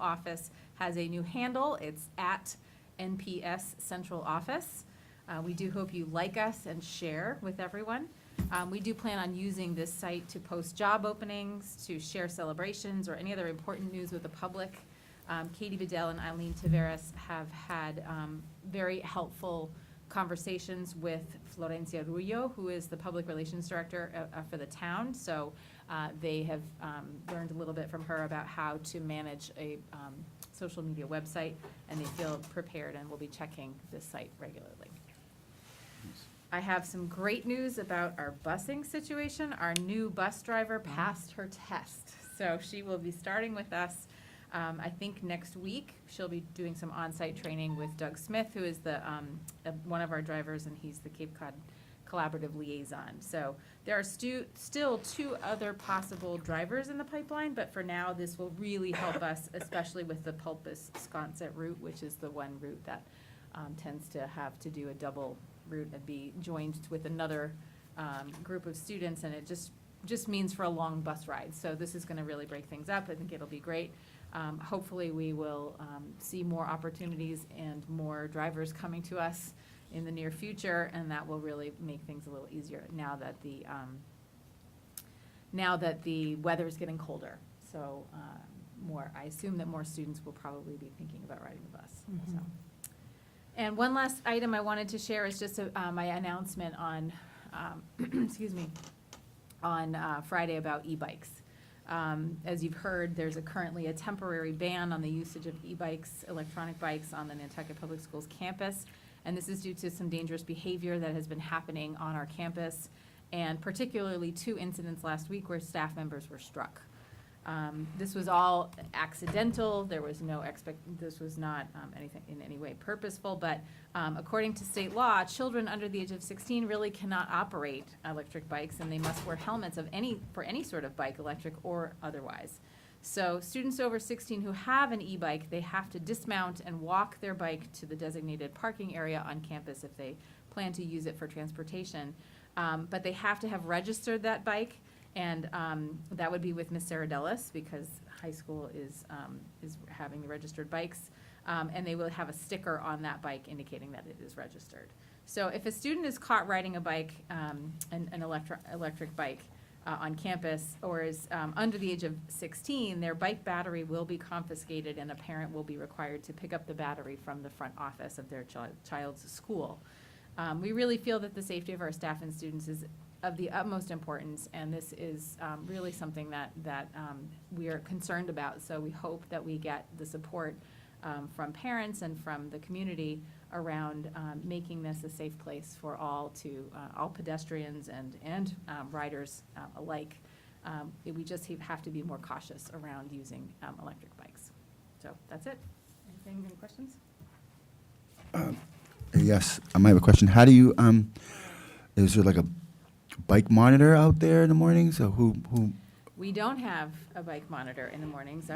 Office has a new handle. It's at NPS Central Office. We do hope you like us and share with everyone. We do plan on using this site to post job openings, to share celebrations, or any other important news with the public. Katie Bedell and Eileen Taveras have had very helpful conversations with Florencia Rullo, who is the Public Relations Director for the town. So they have learned a little bit from her about how to manage a social media website, and they feel prepared and will be checking this site regularly. I have some great news about our busing situation. Our new bus driver passed her test, so she will be starting with us. I think next week she'll be doing some on-site training with Doug Smith, who is the one of our drivers, and he's the Cape Cod Collaborative Liaison. So there are still 2 other possible drivers in the pipeline, but for now this will really help us, especially with the Pulpus-Sconset route, which is the one route that tends to have to do a double route and be joined with another group of students, and it just means for a long bus ride. So this is going to really break things up. I think it'll be great. Hopefully we will see more opportunities and more drivers coming to us in the near future, and that will really make things a little easier now that the weather is getting colder. So I assume that more students will probably be thinking about riding the bus. Mm-hmm. So. And one last item I wanted to share is just my announcement on, on Friday about e-bikes. As you've heard, there's currently a temporary ban on the usage of e-bikes, electronic bikes, on the Nantucket Public Schools campus. And this is due to some dangerous behavior that has been happening on our campus, and particularly 2 incidents last week where staff members were struck. This was all accidental. There was no this was not anything in any way purposeful, but according to state law, children under the age of 16 really cannot operate electric bikes, and they must wear helmets for any sort of bike, electric or otherwise. So students over 16 who have an e-bike, they have to dismount and walk their bike to the designated parking area on campus if they plan to use it for transportation. But they have to have registered that bike, and that would be with Ms. Saradellis, because high school is having the registered bikes, and they will have a sticker on that bike indicating that it is registered. So if a student is caught riding a bike, an electric bike, on campus, or is under the age of 16, their bike battery will be confiscated, and a parent will be required to pick up the battery from the front office of their child's school. We really feel that the safety of our staff and students is of the utmost importance, and this is really something that we are concerned about. So we hope that we get the support from parents and from the community around making this a safe place for all pedestrians and riders alike. We just have to be more cautious around using electric bikes. So that's it. Any questions? Yes, I might have a question. How do you, is there like a bike monitor out there in the morning? So who? We don't have a bike monitor in the mornings.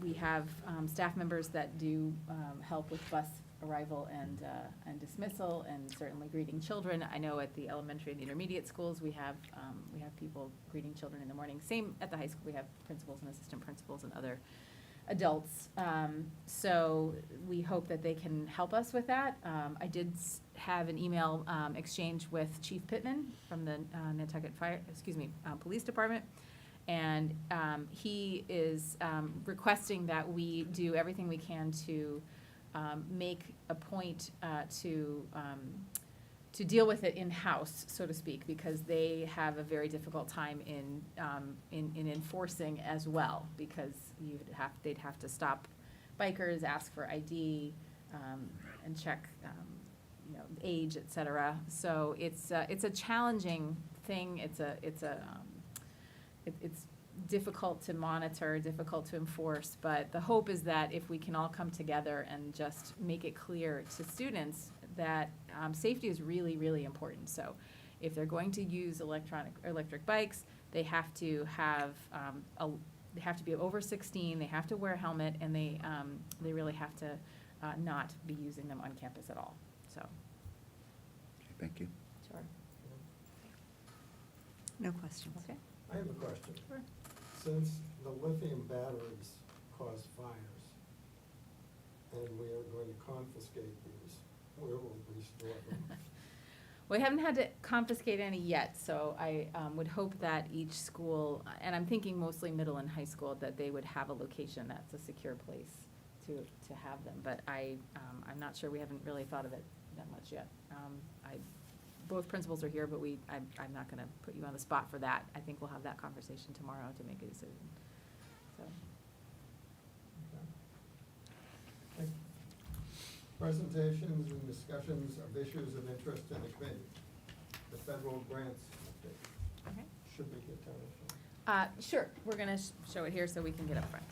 We have staff members that do help with bus arrival and dismissal, and certainly greeting children. I know at the elementary and intermediate schools we have people greeting children in the morning. Same at the high school. We have principals and assistant principals and other adults. So we hope that they can help us with that. I did have an email exchange with Chief Pittman from the Nantucket Police Department. And he is requesting that we do everything we can to make a point to deal with it in-house, so to speak, because they have a very difficult time in enforcing as well, because they'd have to stop bikers, ask for ID, and check age, et cetera. So it's a challenging thing. It's difficult to monitor, difficult to enforce, but the hope is that if we can all come together and just make it clear to students that safety is really, really important. So if they're going to use electric bikes, they have to have they have to be over 16, they have to wear a helmet, and they really have to not be using them on campus at all. So. Okay, thank you. Sure. No questions. Okay. I have a question. Sure. Since the lithium batteries cause fires, and we are going to confiscate these, where will we store them? We haven't had to confiscate any yet, so I would hope that each school, and I'm thinking mostly middle and high school, that they would have a location that's a secure place to have them. But I'm not sure, we haven't really thought of it that much yet. Both principals are here, but I'm not gonna put you on the spot for that. I think we'll have that conversation tomorrow to make a decision, so. Okay. Presentations and discussions of issues of interest in the committee. The federal grants update. Okay. Should we get Tony? Sure, we're gonna show it here so we can get up front.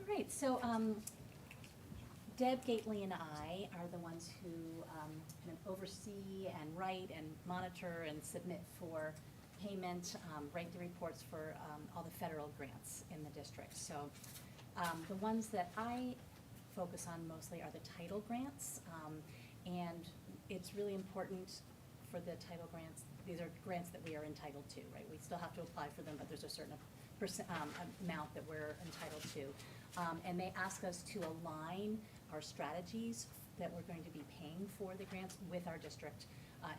All right, so Deb Gately and I are the ones who kind of oversee and write and monitor and submit for payment, write the reports for all the federal grants in the district. So the ones that I focus on mostly are the title grants, and it's really important for the title grants. These are grants that we are entitled to, right? We still have to apply for them, but there's a certain amount that we're entitled to. And they ask us to align our strategies that we're going to be paying for the grants with our district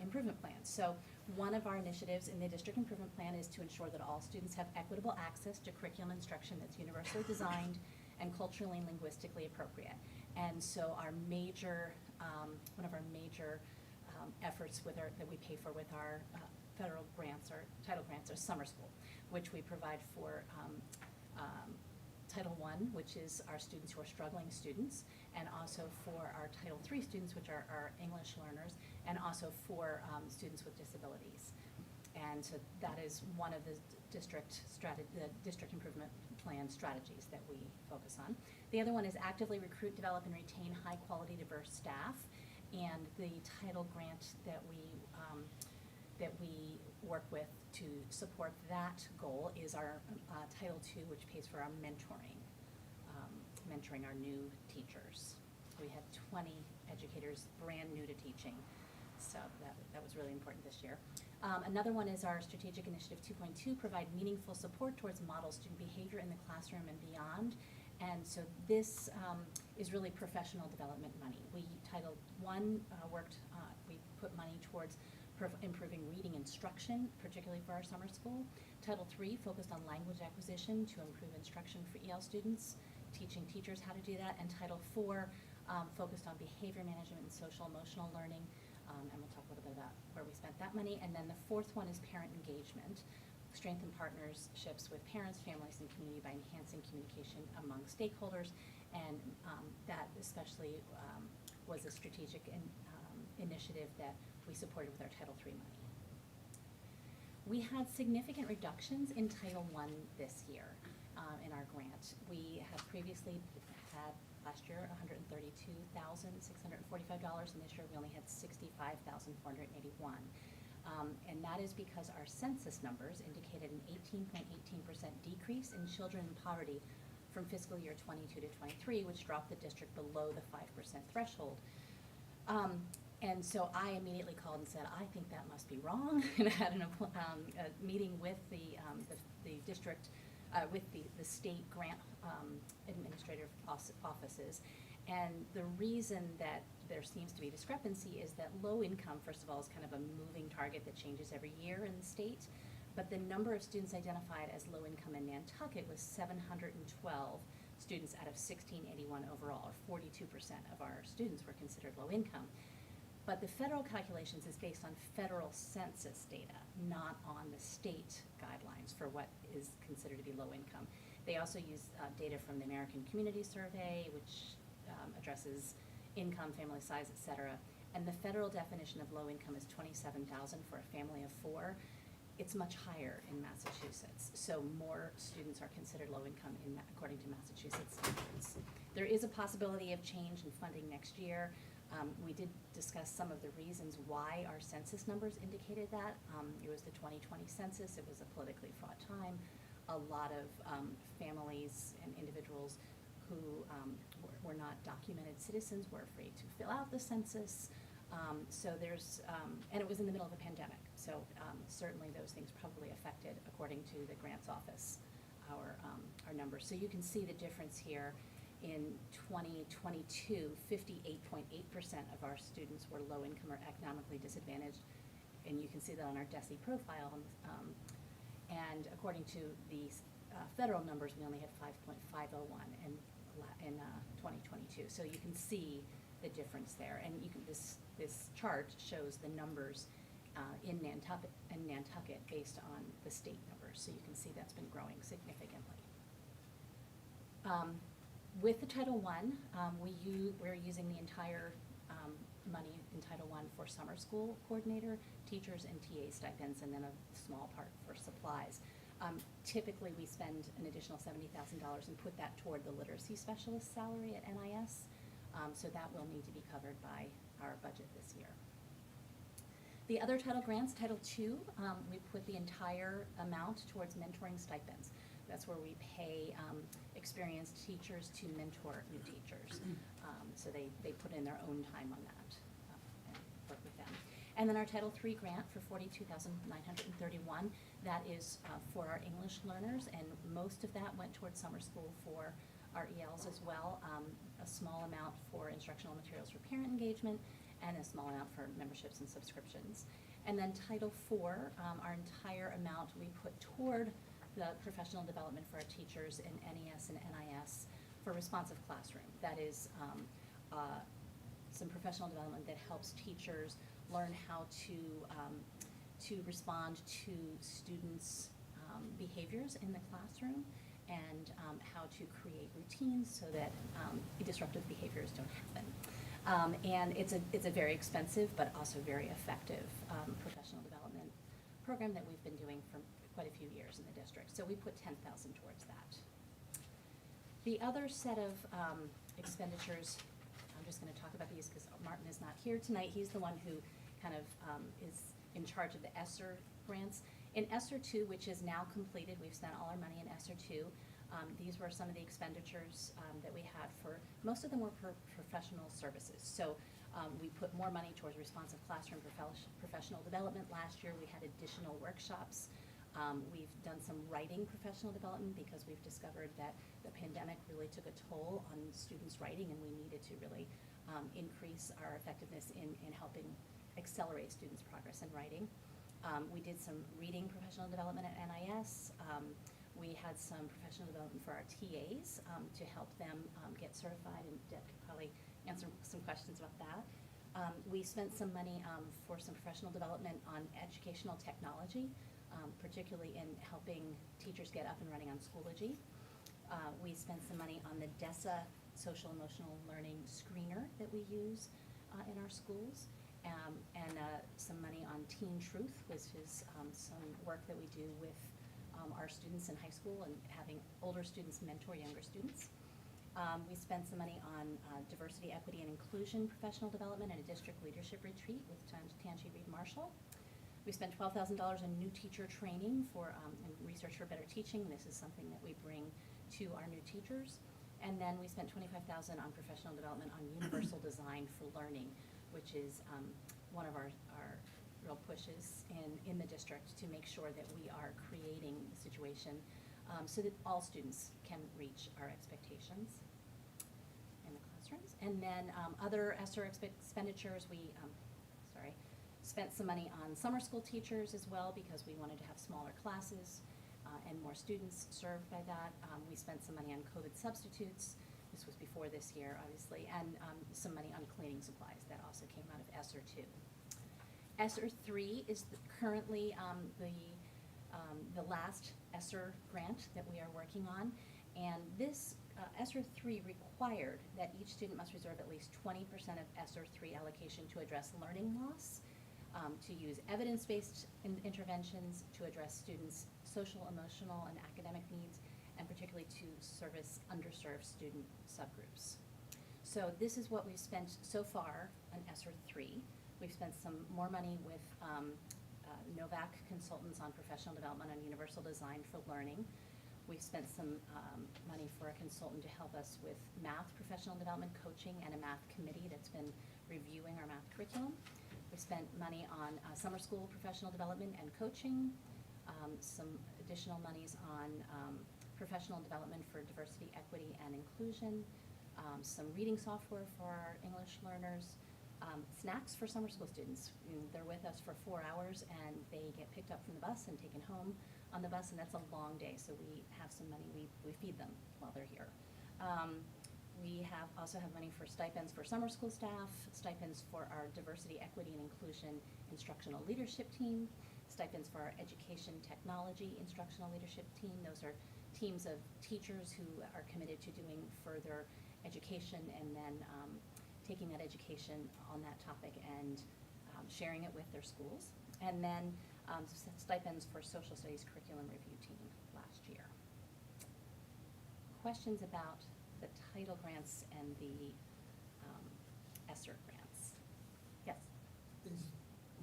improvement plans. So one of our initiatives in the district improvement plan is to ensure that all students have equitable access to curriculum instruction that's universally designed and culturally and linguistically appropriate. And so our major, one of our major efforts that we pay for with our federal grants or title grants are summer school, which we provide for Title I, which is our students who are struggling students, and also for our Title III students, which are our English learners, and also for students with disabilities. And so that is one of the district improvement plan strategies that we focus on. The other one is actively recruit, develop, and retain high-quality, diverse staff. And the title grant that we work with to support that goal is our Title II, which pays for our mentoring our new teachers. We had 20 educators brand new to teaching, so that was really important this year. Another one is our strategic initiative 2.2, provide meaningful support towards model student behavior in the classroom and beyond. And so this is really professional development money. Title I we put money towards improving reading instruction, particularly for our summer school. Title III focused on language acquisition to improve instruction for EL students, teaching teachers how to do that. And Title IV focused on behavior management and social emotional learning. And we'll talk a little bit about where we spent that money. And then the fourth one is parent engagement. Strengthen partnerships with parents, families, and community by enhancing communication among stakeholders. And that especially was a strategic initiative that we supported with our Title III money. We had significant reductions in Title I this year in our grant. We had previously had last year $132,645, and this year we only had $65,481. And that is because our census numbers indicated an 18.18% decrease in children in poverty from fiscal year 22 to 23, which dropped the district below the 5% threshold. And so I immediately called and said, I think that must be wrong, and I had a meeting with the district, with the state grant administrative offices. And the reason that there seems to be discrepancy is that low income, first of all, is kind of a moving target that changes every year in the state. But the number of students identified as low income in Nantucket was 712 students out of 1681 overall, or 42% of our students were considered low income. But the federal calculations is based on federal census data, not on the state guidelines for what is considered to be low income. They also use data from the American Community Survey, which addresses income, family size, et cetera. And the federal definition of low income is $27,000 for a family of 4. it's much higher in Massachusetts, so more students are considered low income according to Massachusetts standards. There is a possibility of change in funding next year. We did discuss some of the reasons why our census numbers indicated that. It was the 2020 census, it was a politically fraught time. A lot of families and individuals who were not documented citizens were afraid to fill out the census. So there's, and it was in the middle of a pandemic, so certainly those things probably affected, according to the grants office, our numbers. So you can see the difference here. In 2022, 58.8% of our students were low income or economically disadvantaged, and you can see that on our DESE profile. And according to the federal numbers, we only had 5.501 in 2022. So you can see the difference there, and you can this chart shows the numbers in Nantucket based on the state numbers. So you can see that's been growing significantly. With the Title I, we're using the entire money in Title I for summer school coordinator, teachers, and TA stipends, and then a small part for supplies. Typically, we spend an additional $70,000 and put that toward the literacy specialist salary at NIS, so that will need to be covered by our budget this year. The other title grants, Title II, we put the entire amount towards mentoring stipends. That's where we pay experienced teachers to mentor new teachers. So they put in their own time on that and work with them. And then our Title III grant for $42,931, that is for our English learners, and most of that went towards summer school for our ELs as well. A small amount for instructional materials for parent engagement, and a small amount for memberships and subscriptions. And then Title IV, our entire amount we put toward the professional development for our teachers in NES and NIS for responsive classroom. That is some professional development that helps teachers learn how to respond to students' behaviors in the classroom, and how to create routines so that disruptive behaviors don't happen. And it's a very expensive but also very effective professional development program that we've been doing for quite a few years in the district. So we put $10,000 towards that. The other set of expenditures, I'm just going to talk about these because Martin is not here tonight. He's the one who kind of is in charge of the ESSER grants. In ESSER 2, which is now completed, we've spent all our money in ESSER 2. These were some of the expenditures that we had for, most of them were for professional services. So we put more money towards responsive classroom professional development. Last year we had additional workshops. We've done some writing professional development because we've discovered that the pandemic really took a toll on students' writing, and we needed to really increase our effectiveness in helping accelerate students' progress in writing. We did some reading professional development at NIS. We had some professional development for our TAs to help them get certified, and Deb could probably answer some questions about that. We spent some money for some professional development on educational technology, particularly in helping teachers get up and running on Schoology. We spent some money on the DESA social emotional learning screener that we use in our schools, and some money on Teen Truth, which is some work that we do with our students in high school and having older students mentor younger students. We spent some money on diversity, equity, and inclusion professional development and a district leadership retreat with Tanji Reed Marshall. We spent $12,000 on new teacher training for and research for better teaching. This is something that we bring to our new teachers. And then we spent $25,000 on professional development on universal design for learning, which is one of our real pushes in the district to make sure that we are creating the situation so that all students can reach our expectations in the classrooms. And then other ESSER expenditures, we spent some money on summer school teachers as well because we wanted to have smaller classes and more students served by that. We spent some money on COVID substitutes. This was before this year, obviously, and some money on cleaning supplies. That also came out of ESSER 2. ESSER 3 is currently the last ESSER grant that we are working on, and this ESSER 3 required that each student must reserve at least 20% of ESSER 3 allocation to address learning loss. to use evidence-based interventions to address students' social, emotional, and academic needs, and particularly to service underserved student subgroups. So this is what we've spent so far on ESSER 3. We've spent some more money with Novak Consultants on professional development on universal design for learning. We've spent some money for a consultant to help us with math professional development coaching and a math committee that's been reviewing our math curriculum. We spent money on summer school professional development and coaching, some additional monies on professional development for diversity, equity, and inclusion, some reading software for our English learners, snacks for summer school students. They're with us for 4 hours and they get picked up from the bus and taken home on the bus, and that's a long day, so we have some money, we feed them while they're here. We also have money for stipends for summer school staff, stipends for our diversity, equity, and inclusion instructional leadership team, stipends for our education technology instructional leadership team. Those are teams of teachers who are committed to doing further education and then taking that education on that topic and sharing it with their schools. And then stipends for social studies curriculum review team last year. Questions about the title grants and the ESSER grants? Yes?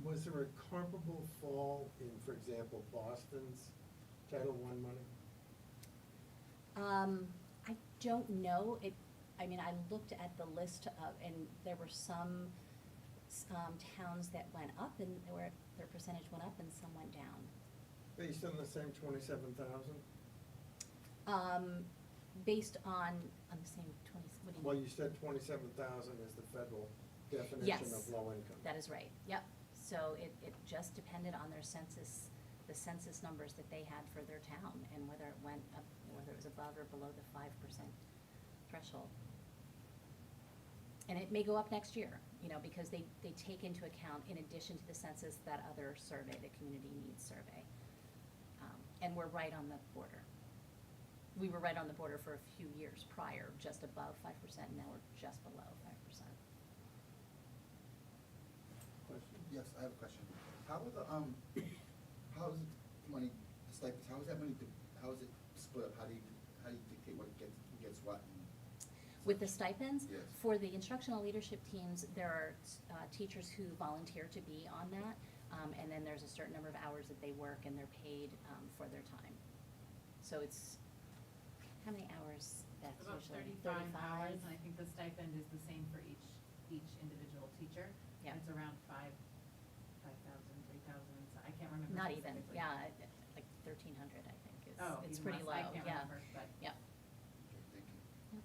Was there a comparable fall in, for example, Boston's Title I money? I don't know. I mean, I looked at the list of, and there were some towns that went up and their percentage went up and some went down. Based on the same 27,000? Based on the same 20, what do you mean? Well, you said 27,000 is the federal definition Yes. of low income. That is right, yep. So it just depended on their census, the census numbers that they had for their town and whether it went up, whether it was above or below the 5% threshold. And it may go up next year, because they take into account, in addition to the census, that other survey, the community needs survey. And we're right on the border. We were right on the border for a few years prior, just above 5%, and now we're just below 5%. Question? Yes, I have a question. How are the, how is it money, the stipends, how is that money, how is it split up? How do you dictate what gets, who gets what? With the stipends? Yes. For the instructional leadership teams, there are teachers who volunteer to be on that, and then there's a certain number of hours that they work and they're paid for their time. So it's, how many hours that's About usually? 35 hours, and I think the stipend is the same for each individual teacher. Yeah. It's around 5,000, 3,000, I can't remember. Not even, specifically. yeah, like 1,300, I think, is, Oh, it's even pretty low, less. I can't yeah. remember, but Yeah. Okay, thank you.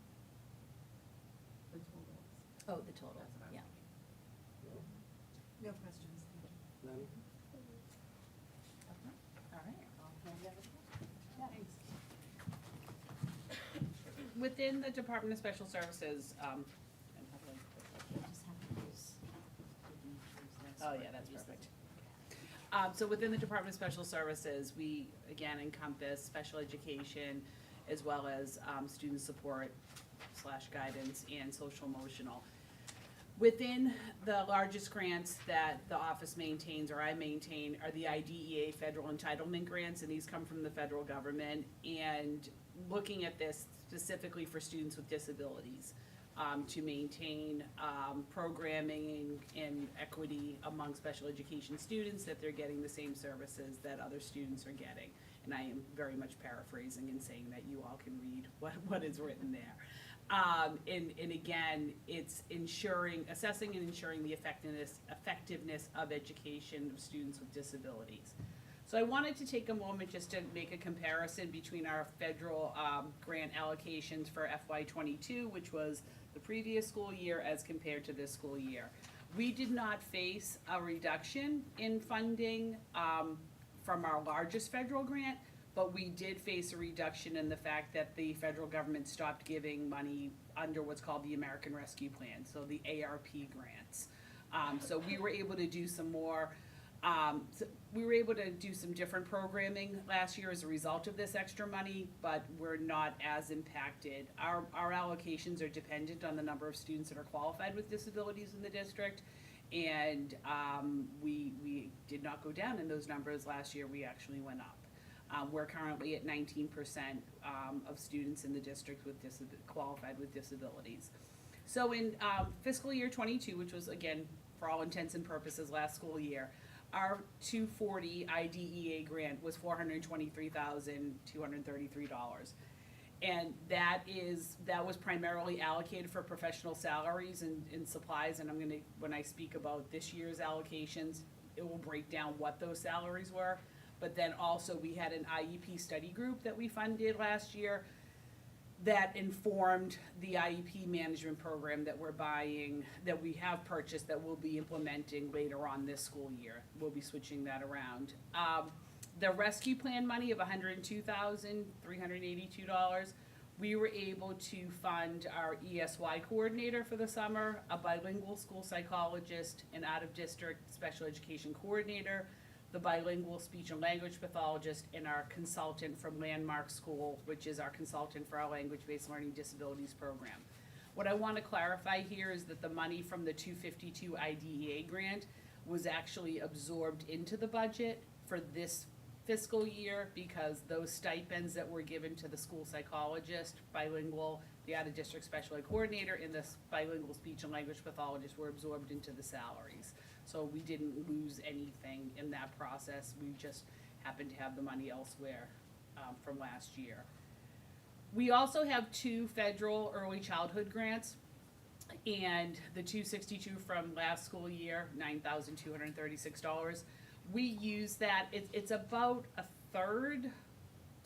the totals. Oh, the total, That's what I was yeah. thinking. No? No questions, thank you. None? Okay. All right, I'll hand it over to you. Thanks. Within the Department of Special Services, I just have to use this oh for- yeah, that's use this. perfect. So within the Department of Special Services, we again encompass special education as well as student support / guidance and social emotional. Within the largest grants that the office maintains or I maintain are the IDEA federal entitlement grants, and these come from the federal government. And looking at this specifically for students with disabilities, to maintain programming and equity among special education students, that they're getting the same services that other students are getting. And I am very much paraphrasing and saying that you all can read what is written there. And again, it's assessing and ensuring the effectiveness of education of students with disabilities. So I wanted to take a moment just to make a comparison between our federal grant allocations for FY22, which was the previous school year, as compared to this school year. We did not face a reduction in funding from our largest federal grant, but we did face a reduction in the fact that the federal government stopped giving money under what's called the American Rescue Plan, so the ARP grants. So we were able to do some more, some different programming last year as a result of this extra money, but we're not as impacted. Our allocations are dependent on the number of students that are qualified with disabilities in the district, And we did not go down in those numbers last year, we actually went up. We're currently at 19% of students in the district with qualified with disabilities. So in fiscal year '22, which was, again, for all intents and purposes, last school year, our 240 IDEA grant was $423,233. And that was primarily allocated for professional salaries and supplies, and when I speak about this year's allocations, it will break down what those salaries were. But then also, we had an IEP study group that we funded last year that informed the IEP management program that we have purchased, that we'll be implementing later on this school year. We'll be switching that around. The rescue plan money of $102,382, we were able to fund our ESY coordinator for the summer, a bilingual school psychologist, an out-of-district special education coordinator, the bilingual speech and language pathologist, and our consultant from Landmark School, which is our consultant for our language-based learning disabilities program. What I want to clarify here is that the money from the 252 IDEA grant was actually absorbed into the budget for this fiscal year, because those stipends that were given to the school psychologist, bilingual, the out-of-district special ed coordinator, and the bilingual speech and language pathologist were absorbed into the salaries. So we didn't lose anything in that process. We just happened to have the money elsewhere from last year. We also have 2 federal early childhood grants, and the 262 from last school year, $9,236. We use that, it's about a third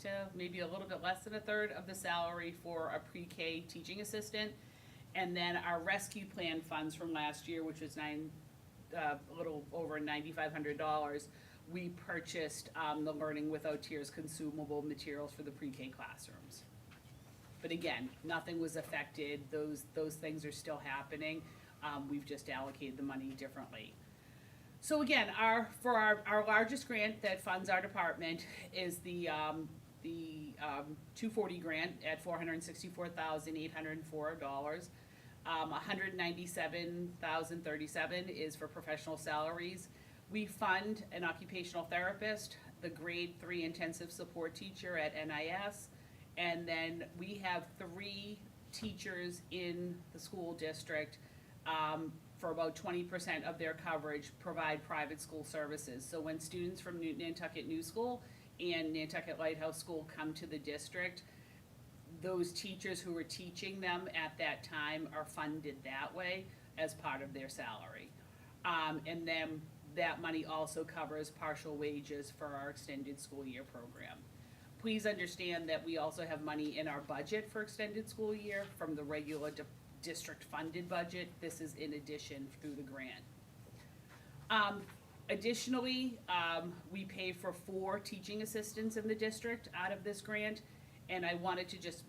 to maybe a little bit less than a third of the salary for a pre-K teaching assistant. And then our rescue plan funds from last year, which was a little over $9,500, we purchased the Learning Without Tears consumable materials for the pre-K classrooms. But again, nothing was affected, those things are still happening, we've just allocated the money differently. So again, our largest grant that funds our department is the 240 grant at $464,804. $197,037 is for professional salaries. We fund an occupational therapist, the grade 3 intensive support teacher at NIS, and then we have 3 teachers in the school district for about 20% of their coverage provide private school services. So when students from Nantucket New School and Nantucket Lighthouse School come to the district, those teachers who are teaching them at that time are funded that way as part of their salary. And then that money also covers partial wages for our extended school year program. Please understand that we also have money in our budget for extended school year from the regular district funded budget. This is in addition through the grant. Additionally, we pay for 4 teaching assistants in the district out of this grant, and I wanted to just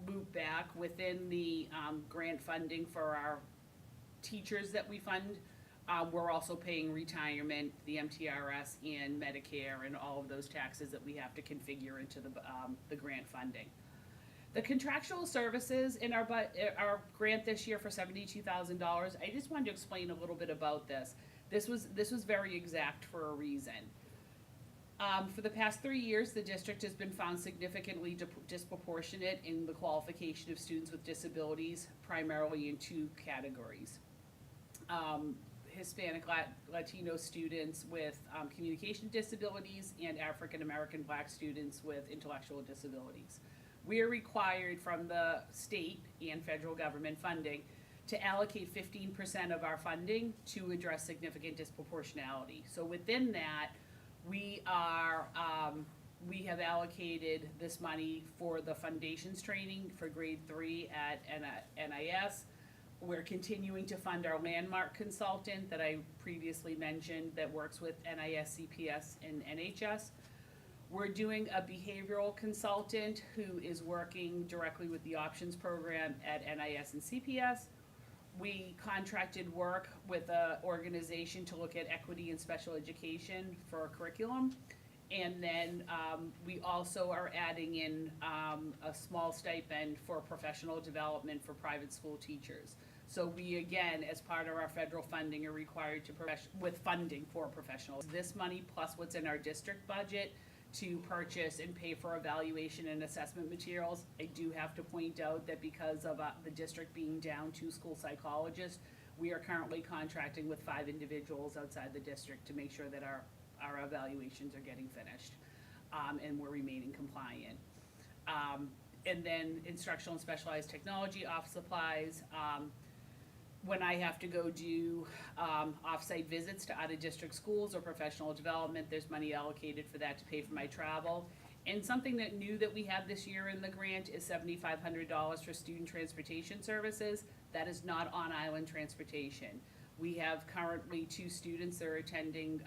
loop back within the grant funding for our teachers that we fund. We're also paying retirement, the MTRS, and Medicare, and all of those taxes that we have to configure into the grant funding. The contractual services in our grant this year for $72,000, I just wanted to explain a little bit about this. This was very exact for a reason. For the past 3 years, the district has been found significantly disproportionate in the qualification of students with disabilities, primarily in 2 categories. Hispanic Latino students with communication disabilities, and African American Black students with intellectual disabilities. We are required from the state and federal government funding to allocate 15% of our funding to address significant disproportionality. So within that, we have allocated this money for the foundations training for grade 3 at NIS. We're continuing to fund our Landmark consultant that I previously mentioned that works with NIS, CPS, and NHS. We're doing a behavioral consultant who is working directly with the options program at NIS and CPS. We contracted work with an organization to look at equity in special education for a curriculum. And then we also are adding in a small stipend for professional development for private school teachers. So we, again, as part of our federal funding, are required to with funding for professionals. This money plus what's in our district budget to purchase and pay for evaluation and assessment materials. I do have to point out that because of the district being down 2 school psychologists, we are currently contracting with 5 individuals outside the district to make sure that our evaluations are getting finished, and we're remaining compliant. And then instructional and specialized technology, office supplies. When I have to go do off-site visits to out-of-district schools or professional development, there's money allocated for that to pay for my travel. And something that new that we have this year in the grant is $7,500 for student transportation services. That is not on-island transportation. We have currently 2 students that are attending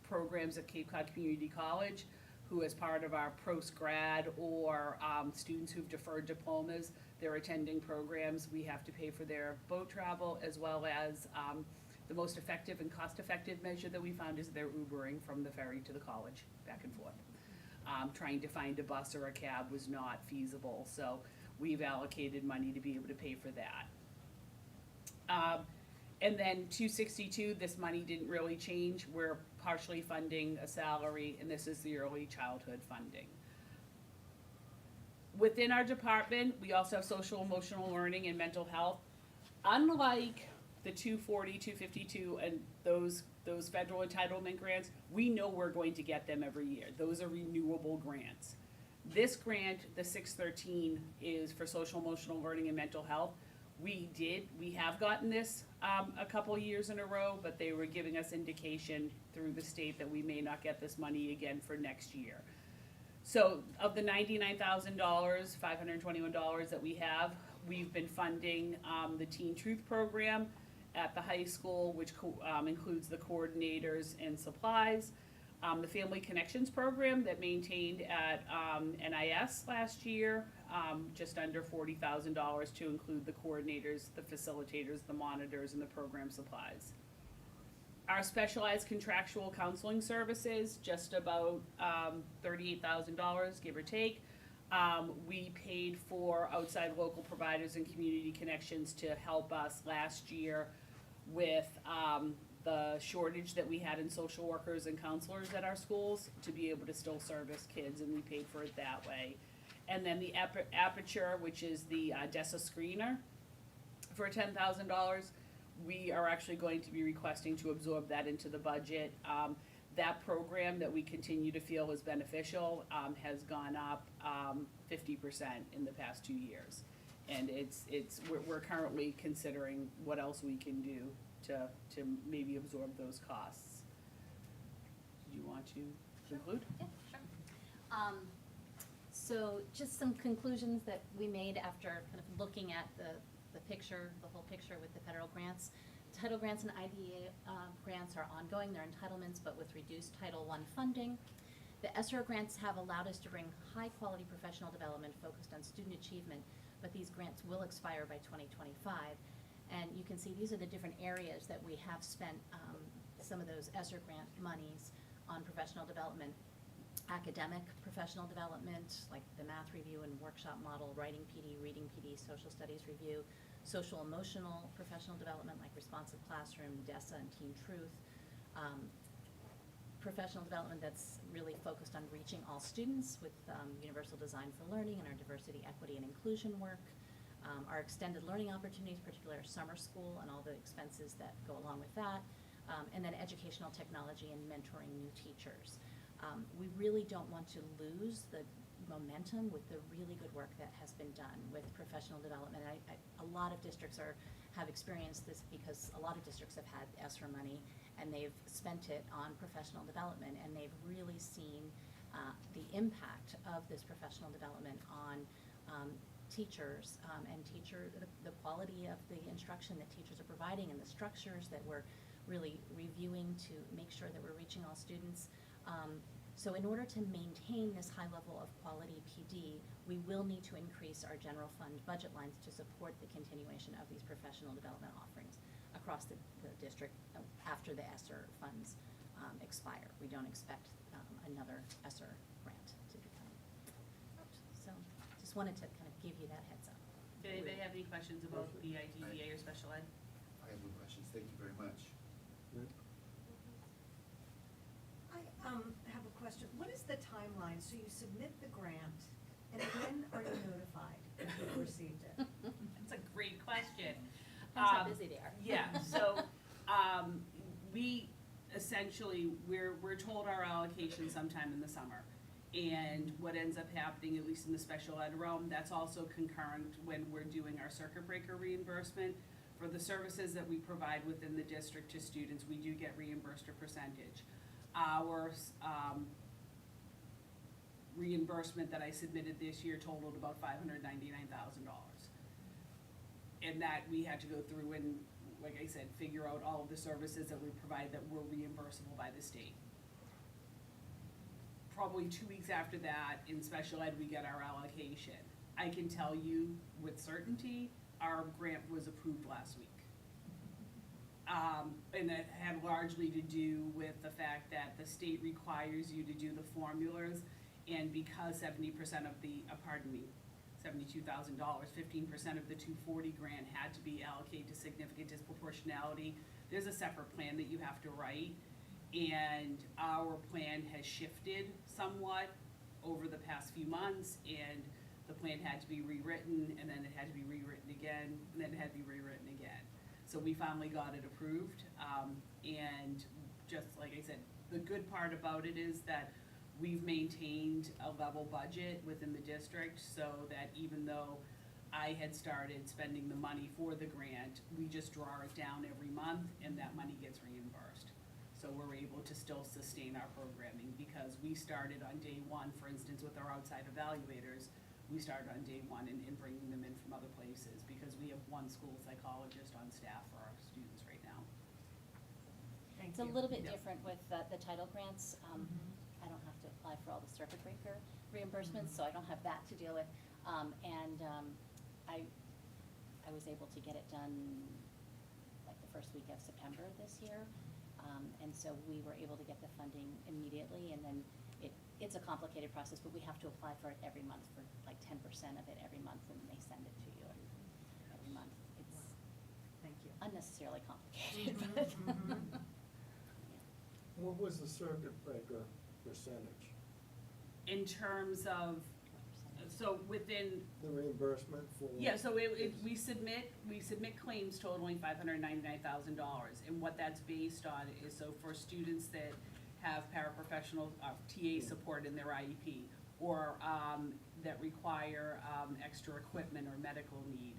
programs at Cape Cod Community College, who, as part of our post-grad or students who've deferred diplomas, they're attending programs. We have to pay for their boat travel, as well as the most effective and cost-effective measure that we found is their Ubering from the ferry to the college, back and forth. Trying to find a bus or a cab was not feasible, so we've allocated money to be able to pay for that. And then 262, this money didn't really change. We're partially funding a salary, and this is the early childhood funding. Within our department, we also have social emotional learning and mental health. Unlike the 240, 252, and those federal entitlement grants, we know we're going to get them every year. Those are renewable grants. This grant, the 613, is for social emotional learning and mental health. We have gotten this a couple years in a row, but they were giving us indication through the state that we may not get this money again for next year. So of the $99,000, $521 that we have, we've been funding the Teen Truth program at the high school, which includes the coordinators and supplies. The Family Connections program that maintained at NIS last year, just under $40,000 to include the coordinators, the facilitators, the monitors, and the program supplies. Our specialized contractual counseling services, just about $38,000, give or take. We paid for outside local providers and community connections to help us last year with the shortage that we had in social workers and counselors at our schools to be able to still service kids, and we paid for it that way. And then the Aperture, which is the DESA screener, for $10,000. We are actually going to be requesting to absorb that into the budget. That program that we continue to feel is beneficial has gone up 50% in the past 2 years. And we're currently considering what else we can do to maybe absorb those costs. Do you want to conclude? Yeah, sure. So just some conclusions that we made after kind of looking at the picture, the whole picture with the federal grants. Title grants and IDEA grants are ongoing, they're entitlements, but with reduced Title I funding. The ESSER grants have allowed us to bring high-quality professional development focused on student achievement, but these grants will expire by 2025. And you can see these are the different areas that we have spent some of those ESSER grant monies on professional development. Academic professional development, like the math review and workshop model, writing PD, reading PD, social studies review, social emotional professional development like responsive classroom, DESA, and Teen Truth. Professional development that's really focused on reaching all students with universal design for learning and our diversity, equity, and inclusion work. Our extended learning opportunities, particularly our summer school and all the expenses that go along with that. And then educational technology and mentoring new teachers. We really don't want to lose the momentum with the really good work that has been done with professional development. A lot of districts have experienced this because a lot of districts have had ESSER money and they've spent it on professional development, and they've really seen the impact of this professional development on teachers and the quality of the instruction that teachers are providing and the structures that we're really reviewing to make sure that we're reaching all students. So in order to maintain this high level of quality PD, we will need to increase our general fund budget lines to support the continuation of these professional development offerings across the district after the ESSER funds expire. We don't expect another ESSER grant to become out. So just wanted to kind of give you that heads up. Did anybody have any questions about the IDEA or special ed? I have no questions, thank you very much. I have a question. What is the timeline? So you submit the grant, and when are you notified if you've received it? That's a great question. Depends how busy they are. Yeah, so, we essentially, we're told our allocation sometime in the summer. And what ends up happening, at least in the special ed realm, that's also concurrent when we're doing our circuit breaker reimbursement. For the services that we provide within the district to students, we do get reimbursed a percentage. Our, reimbursement that I submitted this year totaled about $599,000. And that we had to go through and, like I said, figure out all of the services that we provide that were reimbursable by the state. Probably 2 weeks after that, in special ed, we get our allocation. I can tell you with certainty, our grant was approved last week. And that had largely to do with the fact that the state requires you to do the formulas, and because 70% of the, $72,000, 15% of the 240 grant had to be allocated to significant disproportionality, there's a separate plan that you have to write, and our plan has shifted somewhat over the past few months, and the plan had to be rewritten, and then it had to be rewritten again, and then it had to be rewritten again. So we finally got it approved, and just like I said, the good part about it is that we've maintained a level budget within the district, so that even though I had started spending the money for the grant, we just draw it down every month, and that money gets reimbursed. So we're able to still sustain our programming, because we started on day one, for instance, with our outside evaluators, we started on day one in bringing them in from other places, because we have one school psychologist on staff for our students right now. Thank It's a you. little bit Yep. different with the title grants. I don't have to apply for all the circuit breaker reimbursements, so I don't have that to deal with. I was able to get it done like the first week of September this year. And so we were able to get the funding immediately, and then it's a complicated process, but we have to apply for it every month, for like 10% of it every month, and they send it to you every month. It's Thank you. unnecessarily complicated, Mhm, but. mhm. What was the circuit breaker percentage? In terms of, so within, The reimbursement for? yeah, so we submit claims totaling $599,000, and what that's based on is, so for students that have paraprofessional, TA support in their IEP, or, that require, extra equipment or medical need,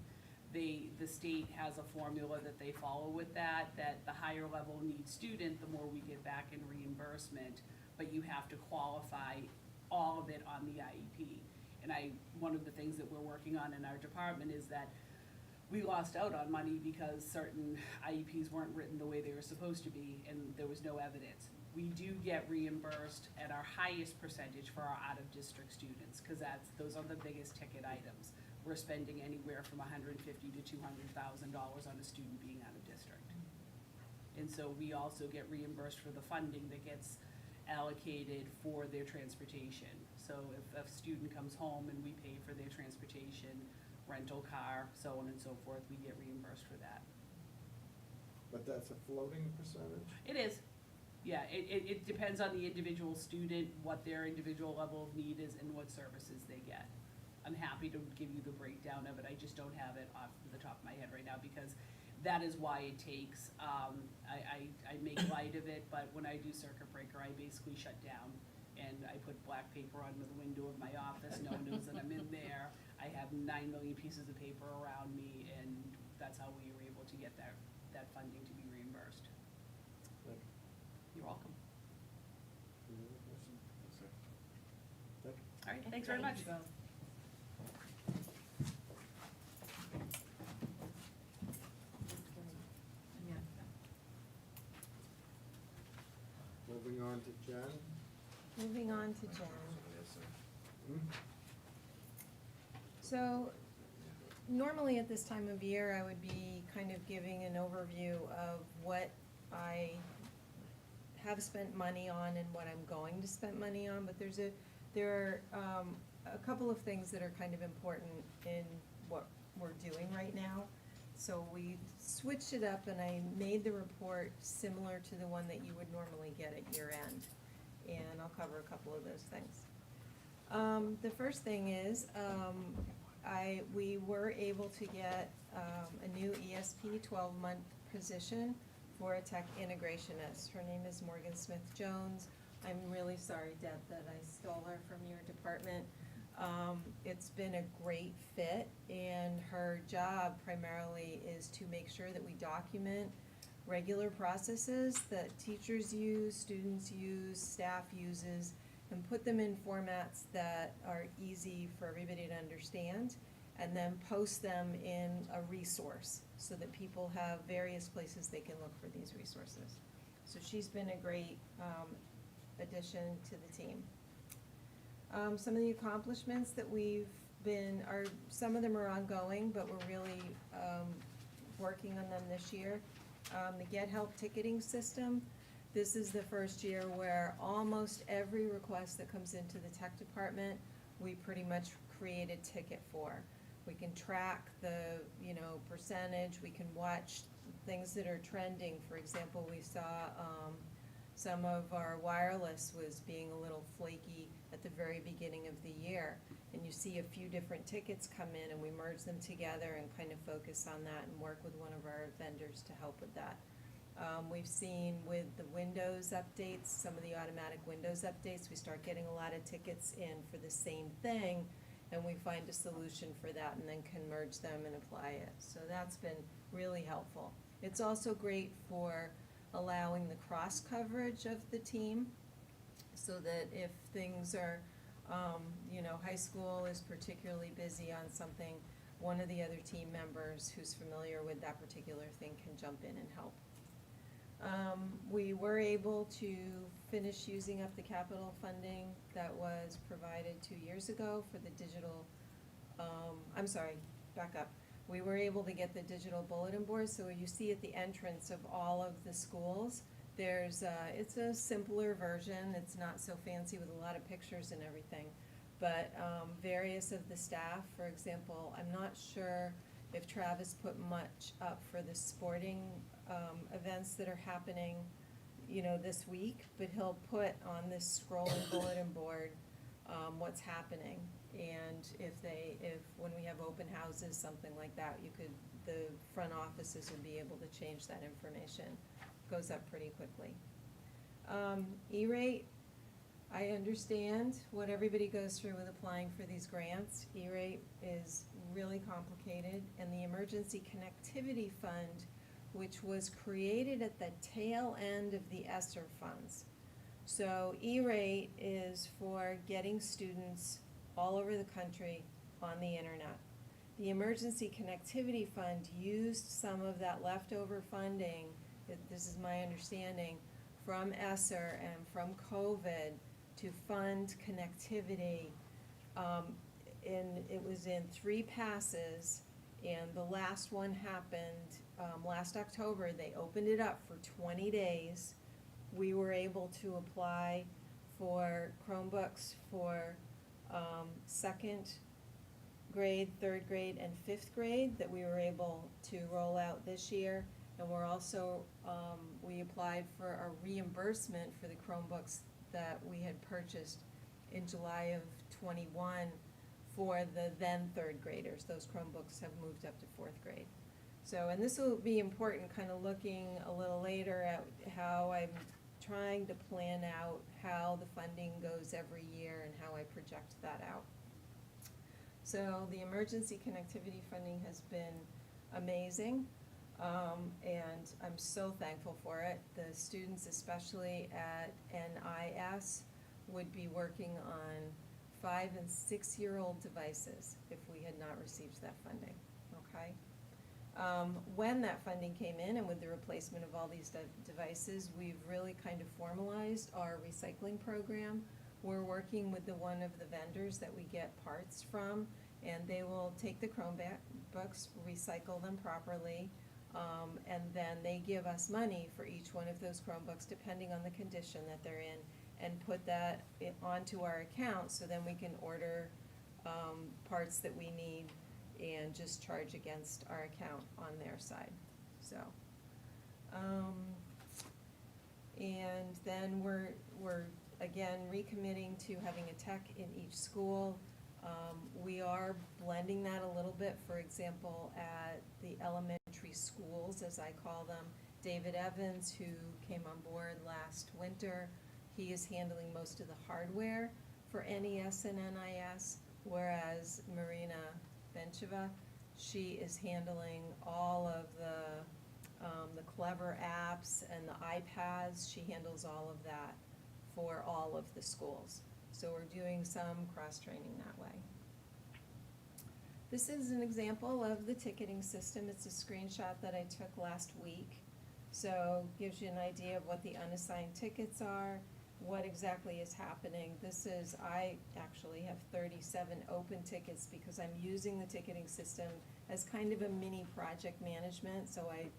the state has a formula that they follow with that the higher level need student, the more we get back in reimbursement, but you have to qualify all of it on the IEP. And one of the things that we're working on in our department is that we lost out on money because certain IEPs weren't written the way they were supposed to be, and there was no evidence. We do get reimbursed at our highest percentage for our out-of-district students, because those are the biggest ticket items. We're spending anywhere from $150,000 to $200,000 on a student being out of district. And so we also get reimbursed for the funding that gets allocated for their transportation. So if a student comes home and we pay for their transportation, rental car, so on and so forth, we get reimbursed for that. But that's a floating percentage? It is. Yeah, it depends on the individual student, what their individual level of need is, and what services they get. I'm happy to give you the breakdown of it, I just don't have it off the top of my head right now, because that is why it takes, I make light of it, but when I do circuit breaker, I basically shut down, and I put black paper on the window of my office, no one knows that I'm in there. I have 9 million pieces of paper around me, and that's how we were able to get that funding to be reimbursed. Thank you. You're welcome. Any other questions? Yes, sir. Thank you. All right, thanks very much. Thank you both. Yeah. Moving on to Jen. Moving on to Jen. Yes, sir. Hmm? So normally at this time of year, I would be kind of giving an overview of what I have spent money on and what I'm going to spend money on, but there are a couple of things that are kind of important in what we're doing right now. So we switched it up and I made the report similar to the one that you would normally get at year end. And I'll cover a couple of those things. The first thing is, we were able to get a new ESP 12-month position for a tech integrationist. Her name is Morgan Smith-Jones. I'm really sorry, Deb, that I stole her from your department. It's been a great fit, and her job primarily is to make sure that we document regular processes that teachers use, students use, staff uses, and put them in formats that are easy for everybody to understand, and then post them in a resource so that people have various places they can look for these resources. So she's been a great addition to the team. Some of the accomplishments that some of them are ongoing, but we're really working on them this year. The Get Help ticketing system. This is the first year where almost every request that comes into the tech department, we pretty much create a ticket for. We can track the, percentage, we can watch things that are trending. For example, we saw some of our wireless was being a little flaky at the very beginning of the year. And you see a few different tickets come in and we merge them together and kind of focus on that and work with one of our vendors to help with that. We've seen with the Windows updates, some of the automatic Windows updates, we start getting a lot of tickets in for the same thing, and we find a solution for that and then can merge them and apply it. So that's been really helpful. It's also great for allowing the cross coverage of the team, so that if things are, high school is particularly busy on something, one of the other team members who's familiar with that particular thing can jump in and help. We were able to finish using up the capital funding that was provided 2 years ago for the digital, back up. We were able to get the digital bulletin board, so you see at the entrance of all of the schools, it's a simpler version. It's not so fancy with a lot of pictures and everything. But various of the staff, for example, I'm not sure if Travis put much up for the sporting events that are happening, this week, but he'll put on this scrolling bulletin board what's happening. And if when we have open houses, something like that, the front offices would be able to change that information. Goes up pretty quickly. E-rate, I understand what everybody goes through with applying for these grants. E-rate is really complicated, and the Emergency Connectivity Fund, which was created at the tail end of the ESSER funds. So E-rate is for getting students all over the country on the internet. The Emergency Connectivity Fund used some of that leftover funding, this is my understanding, from ESSER and from COVID to fund connectivity. It was in 3 passes, and the last one happened last October. They opened it up for 20 days. We were able to apply for Chromebooks for 2nd grade, 3rd grade, and 5th grade that we were able to roll out this year. And we're also, we applied for a reimbursement for the Chromebooks that we had purchased in July of '21 for the then 3rd graders. Those Chromebooks have moved up to 4th grade. So, and this will be important, kind of looking a little later at how I'm trying to plan out how the funding goes every year and how I project that out. So the emergency connectivity funding has been amazing, and I'm so thankful for it. The students, especially at NIS, would be working on 5- and 6-year-old devices if we had not received that funding, okay? When that funding came in and with the replacement of all these devices, we've really kind of formalized our recycling program. We're working with one of the vendors that we get parts from, and they will take the Chromebooks, recycle them properly, and then they give us money for each one of those Chromebooks depending on the condition that they're in, and put that onto our account so then we can order parts that we need and just charge against our account on their side, so. And then we're again recommitting to having a tech in each school. We are blending that a little bit, for example, at the elementary schools, as I call them. David Evans, who came on board last winter, he is handling most of the hardware for NES and NIS, whereas Marina Bencheva, she is handling all of the clever apps and the iPads. She handles all of that for all of the schools. So we're doing some cross-training that way. This is an example of the ticketing system. It's a screenshot that I took last week. So gives you an idea of what the unassigned tickets are, what exactly is happening. I actually have 37 open tickets because I'm using the ticketing system as kind of a mini project management, so I,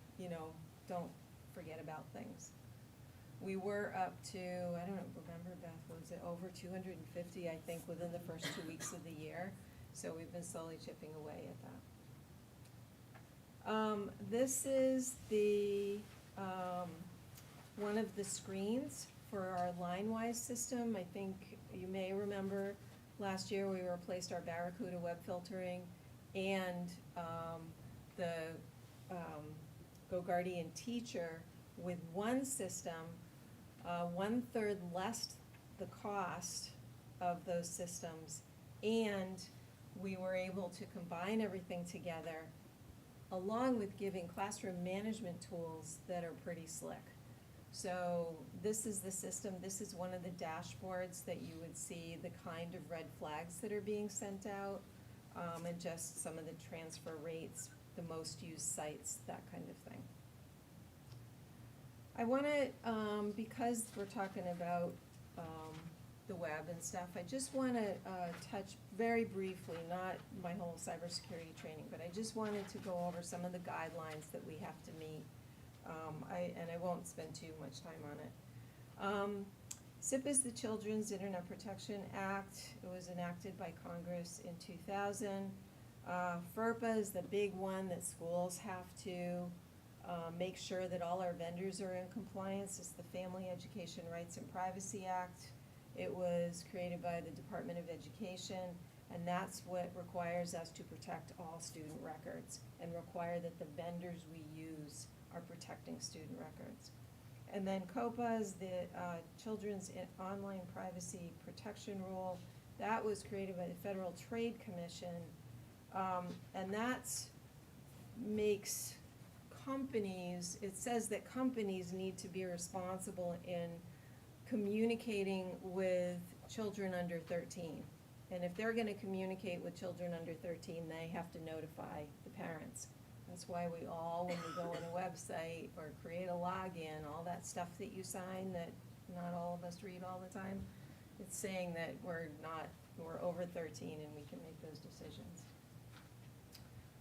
don't forget about things. We were up to, I don't remember, Beth, was it over 250, I think, within the first 2 weeks of the year? So we've been slowly chipping away at that. This is the, one of the screens for our line-wise system. I think you may remember last year we replaced our Barracuda web filtering and the GoGuardian Teacher with one system, 1/3 less the cost of those systems, and we were able to combine everything together along with giving classroom management tools that are pretty slick. So this is the system, this is one of the dashboards that you would see the kind of red flags that are being sent out, and just some of the transfer rates, the most used sites, that kind of thing. I wanna, because we're talking about the web and stuff, I just wanna touch very briefly, not my whole cybersecurity training, but I just wanted to go over some of the guidelines that we have to meet. And I won't spend too much time on it. SIP is the Children's Internet Protection Act. It was enacted by Congress in 2000. FERPA is the big one that schools have to make sure that all our vendors are in compliance. It's the Family Education Rights and Privacy Act. It was created by the Department of Education, and that's what requires us to protect all student records and require that the vendors we use are protecting student records. And then COPA is the Children's Online Privacy Protection Rule. That was created by the Federal Trade Commission, and that makes companies, it says that companies need to be responsible in communicating with children under 13. And if they're gonna communicate with children under 13, they have to notify the parents. That's why we all, when we go on a website or create a login, all that stuff that you sign that not all of us read all the time, it's saying that we're over 13 and we can make those decisions.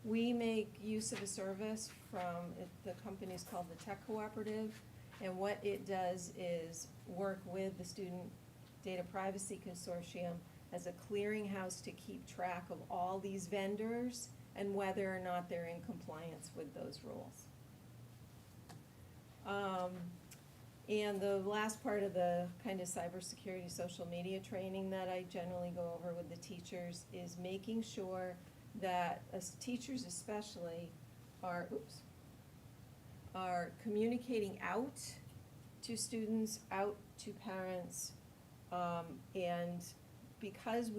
We make use of a service from, the company's called the Tech Cooperative, and what it does is work with the Student Data Privacy Consortium as a clearinghouse to keep track of all these vendors and whether or not they're in compliance with those rules. And the last part of the kind of cybersecurity social media training that I generally go over with the teachers is making sure that teachers especially are communicating out to students, out to parents, and because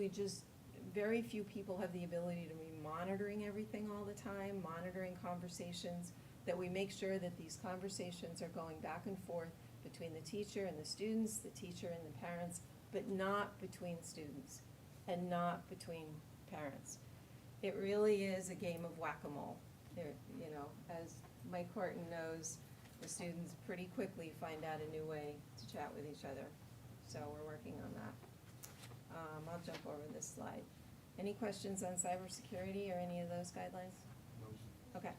very few people have the ability to be monitoring everything all the time, monitoring conversations, that we make sure that these conversations are going back and forth between the teacher and the students, the teacher and the parents, but not between students and not between parents. It really is a game of whack-a-mole. As Mike Horton knows, the students pretty quickly find out a new way to chat with each other. So we're working on that. I'll jump over this slide. Any questions on cybersecurity or any of those guidelines? No. Okay.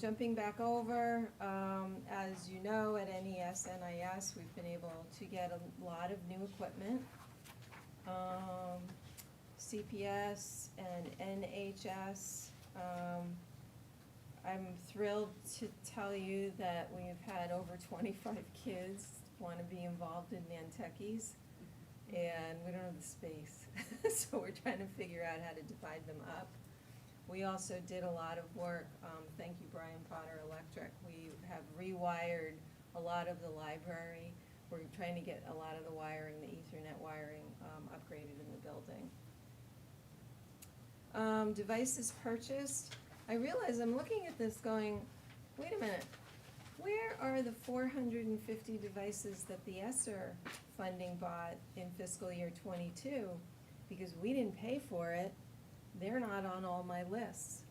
Jumping back over, as you know, at NES, NIS, we've been able to get a lot of new equipment. CPS and NHS. I'm thrilled to tell you that we've had over 25 kids want to be involved in Nantucke's, and we don't have the space. So we're trying to figure out how to divide them up. We also did a lot of work, thank you Brian Potter Electric, we have rewired a lot of the library. We're trying to get a lot of the wiring, the Ethernet wiring, upgraded in the building. Devices purchased. I realize I'm looking at this going, wait a minute, where are the 450 devices that the ESSER funding bought in fiscal year '22? Because we didn't pay for it, they're not on all my lists.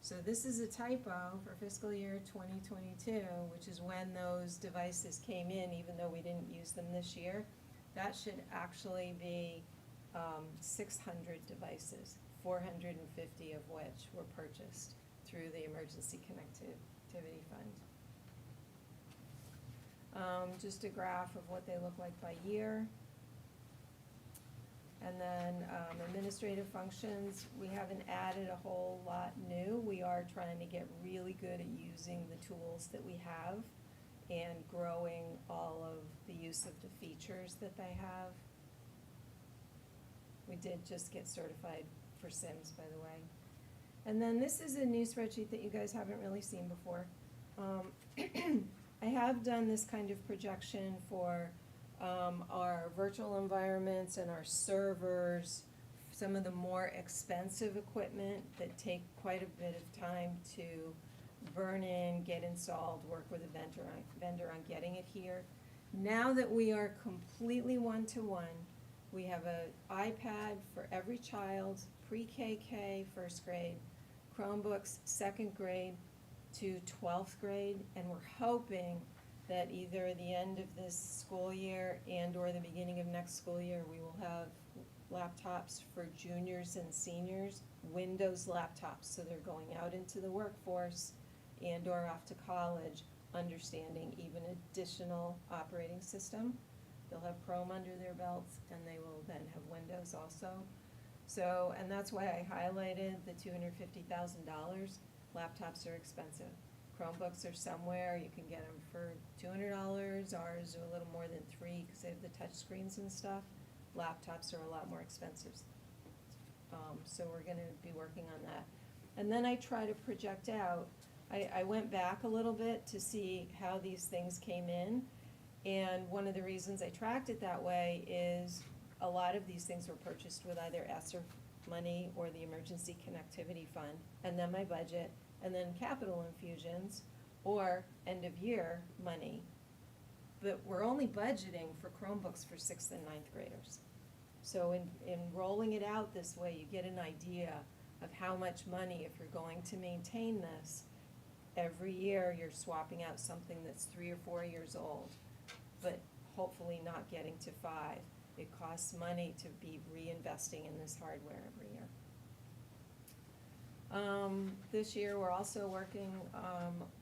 So this is a typo for fiscal year 2022, which is when those devices came in, even though we didn't use them this year. That should actually be 600 devices, 450 of which were purchased through the Emergency Connectivity Fund. Just a graph of what they look like by year. And then administrative functions, we haven't added a whole lot new. We are trying to get really good at using the tools that we have and growing all of the use of the features that they have. We did just get certified for SIMS, by the way. And then this is a new spreadsheet that you guys haven't really seen before. I have done this kind of projection for our virtual environments and our servers, some of the more expensive equipment that take quite a bit of time to burn in, get installed, work with a vendor on getting it here. Now that we are completely one-to-one, we have an iPad for every child, pre-KK, first grade, Chromebooks, second grade to 12th grade, and we're hoping that either at the end of this school year and or the beginning of next school year, we will have laptops for juniors and seniors, Windows laptops, so they're going out into the workforce and or off to college, understanding even additional operating system. They'll have Chrome under their belts, and they will then have Windows also. So, and that's why I highlighted the $250,000. Laptops are expensive. Chromebooks are somewhere, you can get them for $200, ours are a little more than $300 because they have the touch screens and stuff. Laptops are a lot more expensive. So we're gonna be working on that. And then I try to project out, I went back a little bit to see how these things came in, and one of the reasons I tracked it that way is a lot of these things were purchased with either ESSER money or the Emergency Connectivity Fund, and then my budget, and then capital infusions, or end-of-year money. But we're only budgeting for Chromebooks for 6th and 9th graders. So in rolling it out this way, you get an idea of how much money, if you're going to maintain this, every year you're swapping out something that's 3 or 4 years old, but hopefully not getting to 5. It costs money to be reinvesting in this hardware every year. This year, we're also working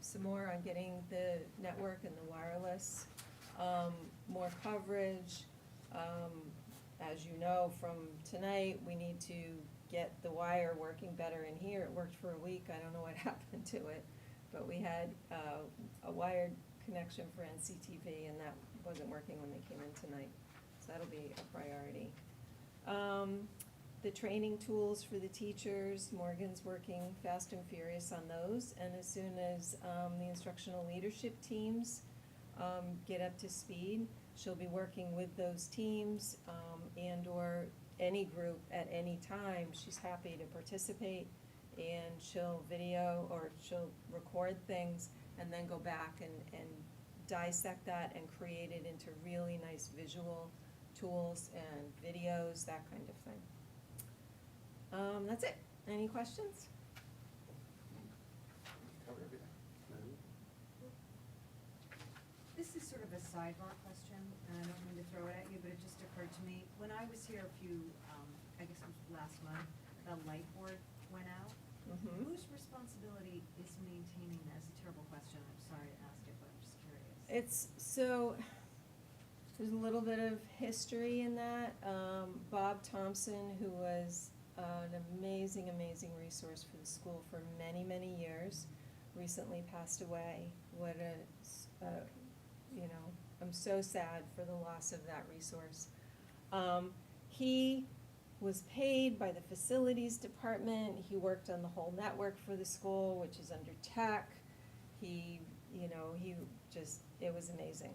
some more on getting the network and the wireless, more coverage. As you know from tonight, we need to get the wire working better in here. It worked for a week, I don't know what happened to it, but we had a wired connection for NCTV, and that wasn't working when they came in tonight, so that'll be a priority. The training tools for the teachers, Morgan's working fast and furious on those, and as soon as the instructional leadership teams get up to speed, she'll be working with those teams and or any group at any time. She's happy to participate, and she'll video or she'll record things and then go back and dissect that and create it into really nice visual tools and videos, that kind of thing. That's it. Any questions? Cover everything. This is sort of a sidebar question, and I don't mean to throw it at you, but it just occurred to me. When I was here a few, I guess it was last month, the light board went out. Mm-hmm. Whose responsibility is maintaining that? It's a terrible question, I'm sorry to ask it, but I'm just curious. There's a little bit of history in that. Bob Thompson, who was an amazing, amazing resource for the school for many, many years. Recently passed away. What you know, I'm so sad for the loss of that resource. He was paid by the facilities department. He worked on the whole network for the school, which is under tech. He it was amazing.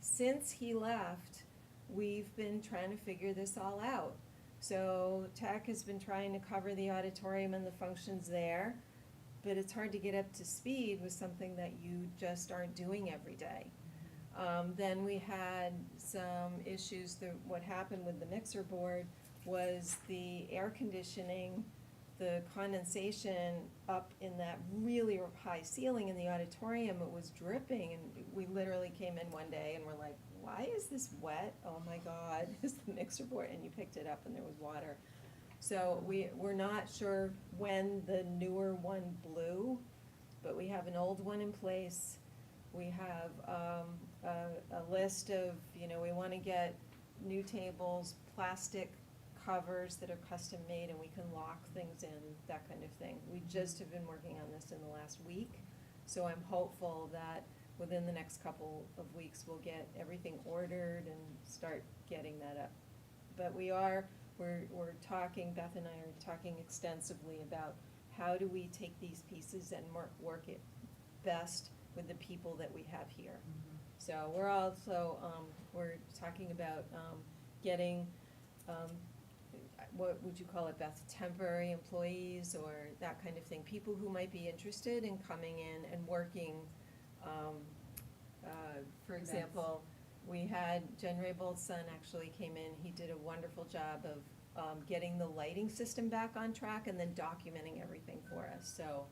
Since he left, we've been trying to figure this all out. So tech has been trying to cover the auditorium and the functions there, but it's hard to get up to speed with something that you just aren't doing every day. Then we had some issues. What happened with the mixer board was the air conditioning, the condensation up in that really high ceiling in the auditorium, it was dripping, and we literally came in one day and we're like, why is this wet? Oh my God, it's the mixer board, and you picked it up and there was water. So we're not sure when the newer one blew, but we have an old one in place. We have a list of, we want to get new tables, plastic covers that are custom made, and we can lock things in, that kind of thing. We just have been working on this in the last week, so I'm hopeful that within the next couple of weeks we'll get everything ordered and start getting that up. But we're talking, Beth and I are talking extensively about how do we take these pieces and work it best with the people that we have here. So we're also, we're talking about getting, what would you call it, Beth, temporary employees or that kind of thing, people who might be interested in coming in and working. For example, we had Jen Raybold's son actually came in. He did a wonderful job of getting the lighting system back on track and then documenting everything for us. So,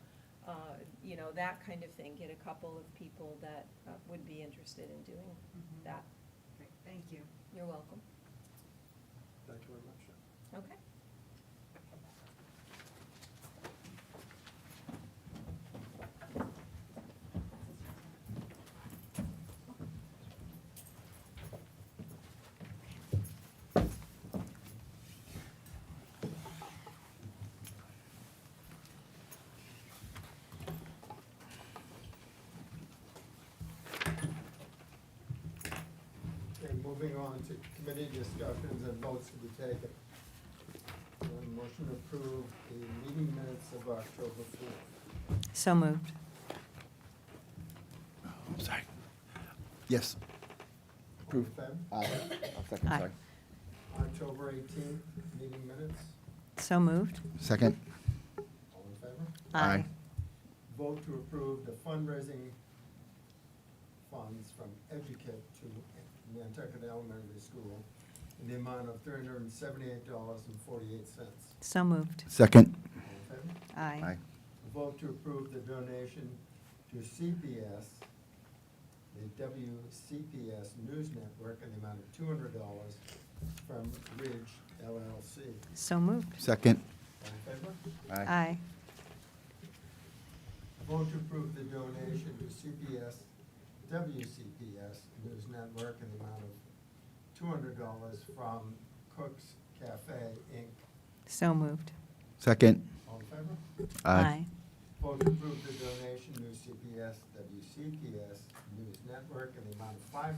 that kind of thing, get a couple of people that would be interested in doing that. Great, thank you. You're welcome. Thank you very much. Okay. Okay, moving on to committee discussions and votes to be taken. Motion to approve the meeting minutes of October 4th. So moved. Sorry. Yes. All in Approve. favor? Aye. I'll second, Aye. sorry. October 18th, meeting minutes. So moved. Second. All in favor? Aye. Vote to approve the fundraising funds from Educate to Nantucket Elementary School in the amount of $378.48. So moved. Second. All in favor? Aye. Vote to approve the donation to CPS, the WCPS News Network, in the amount of $200 from Ridge LLC. So moved. Second. All in favor? Aye. Vote to approve the donation to WCPS News Network in the amount of $200 from Cook's Cafe, Inc. So moved. Second. All in favor? Aye. Vote to approve the donation to WCPS News Network in the amount of $500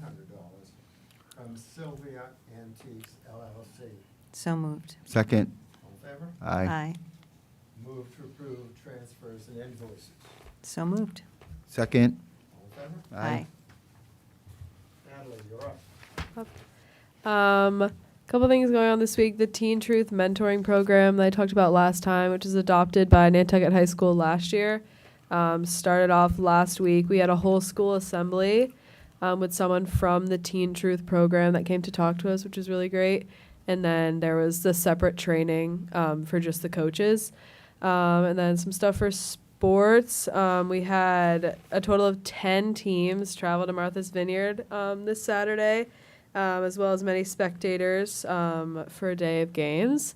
from Sylvia Antiques LLC. So moved. Second. All in favor? Aye. Move to approve transfers and invoices. So moved. Second. All in favor? Aye. Natalie, you're up. Couple things going on this week. The Teen Truth Mentoring Program that I talked about last time, which was adopted by Nantucket High School last year, started off last week. We had a whole school assembly with someone from the Teen Truth program that came to talk to us, which was really great. And then there was the separate training for just the coaches. And then some stuff for sports. We had a total of 10 teams travel to Martha's Vineyard this Saturday, as well as many spectators for a day of games.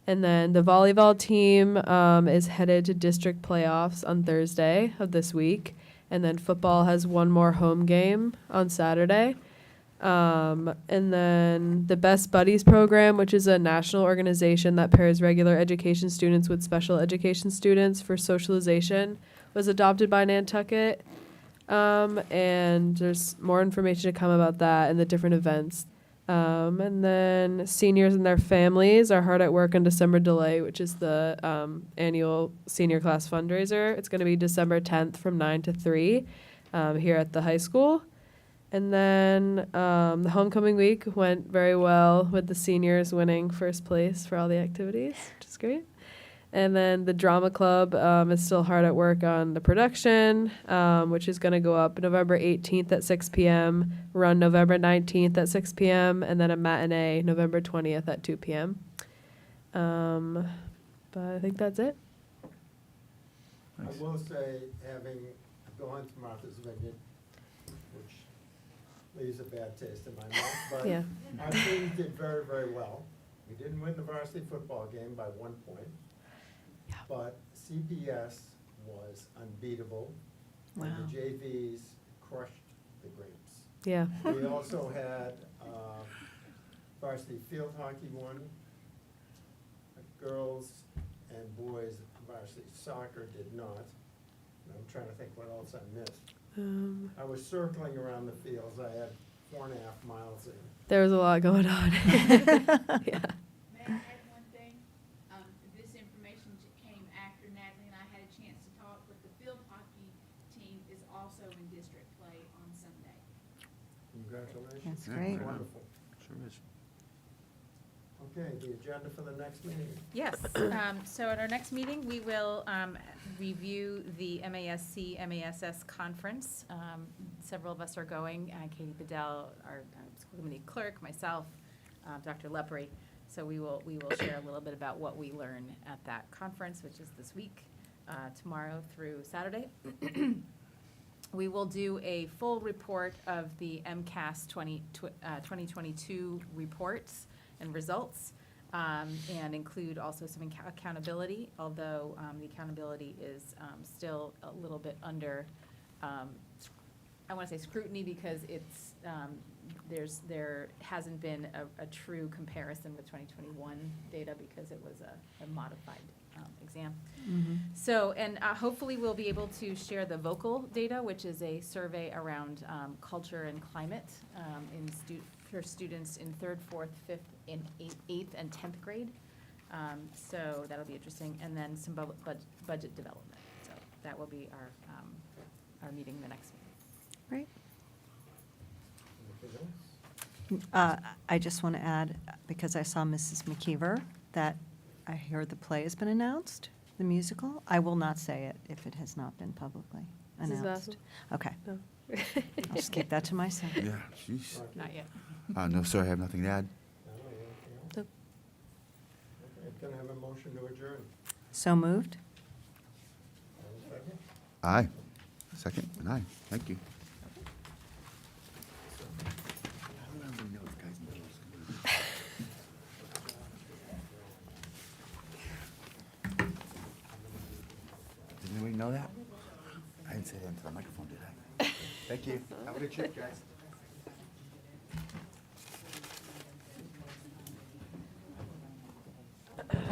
And then the volleyball team is headed to district playoffs on Thursday of this week. And then football has one more home game on Saturday. And then the Best Buddies program, which is a national organization that pairs regular education students with special education students for socialization, was adopted by Nantucket. And there's more information to come about that and the different events. And then seniors and their families are hard at work on December Delight, which is the annual senior class fundraiser. It's going to be December 10th from 9 to 3 here at the high school. And then the homecoming week went very well with the seniors winning first place for all the activities, which is great. And then the drama club is still hard at work on the production, which is going to go up November 18th at 6 p.m., run November 19th at 6 p.m., and then a matinee November 20th at 2 p.m. But I think that's it. I will say, having gone to Martha's Vineyard, which leaves a bad taste in my mouth, but Yeah. our team did very, very well. We didn't win the varsity football game by 1 point. Yeah. But CPS was unbeatable. Wow. And the JVs crushed the Grapes. Yeah. We also had varsity field hockey won. Girls and boys varsity soccer did not. And I'm trying to think what else I missed. I was circling around the fields. I had 4.5 miles in. There was a lot going on. Yeah. May I add one thing? This information came after Natalie and I had a chance to talk, but the field hockey team is also in district play on Sunday. Congratulations. That's great. Wonderful. Sure is. Okay, the agenda for the next meeting. Yes, so at our next meeting, we will review the MASC, MASS conference. Several of us are going, Katie Bedell, our school committee clerk, myself, Dr. Lepre. So we will share a little bit about what we learn at that conference, which is this week, tomorrow through Saturday. We will do a full report of the MCAS 2022 reports and results, and include also some accountability, although the accountability is still a little bit under, I want to say scrutiny, because it's, there hasn't been a true comparison with 2021 data because it was a modified exam. So, and hopefully we'll be able to share the vocal data, which is a survey around culture and climate for students in 3rd, 4th, 5th, and 8th and 10th grade. So that'll be interesting. And then some budget development. So that will be our meeting the next meeting. Great. Anything else? I just want to add, because I saw Mrs. McKeever, that I heard the play has been announced, the musical. I will not say it if it has not been publicly Mrs. announced. Vassal? Okay, No. I'll just keep that to myself. Yeah, jeez. Not yet. No, sir, I have nothing to add. No, anything else? Nope. Okay, can I have a motion to adjourn? So moved? All in favor? Aye. Second, and aye. Thank you. Did anybody know that? I didn't say that into the microphone, did I? Thank you. Have a good trip, guys.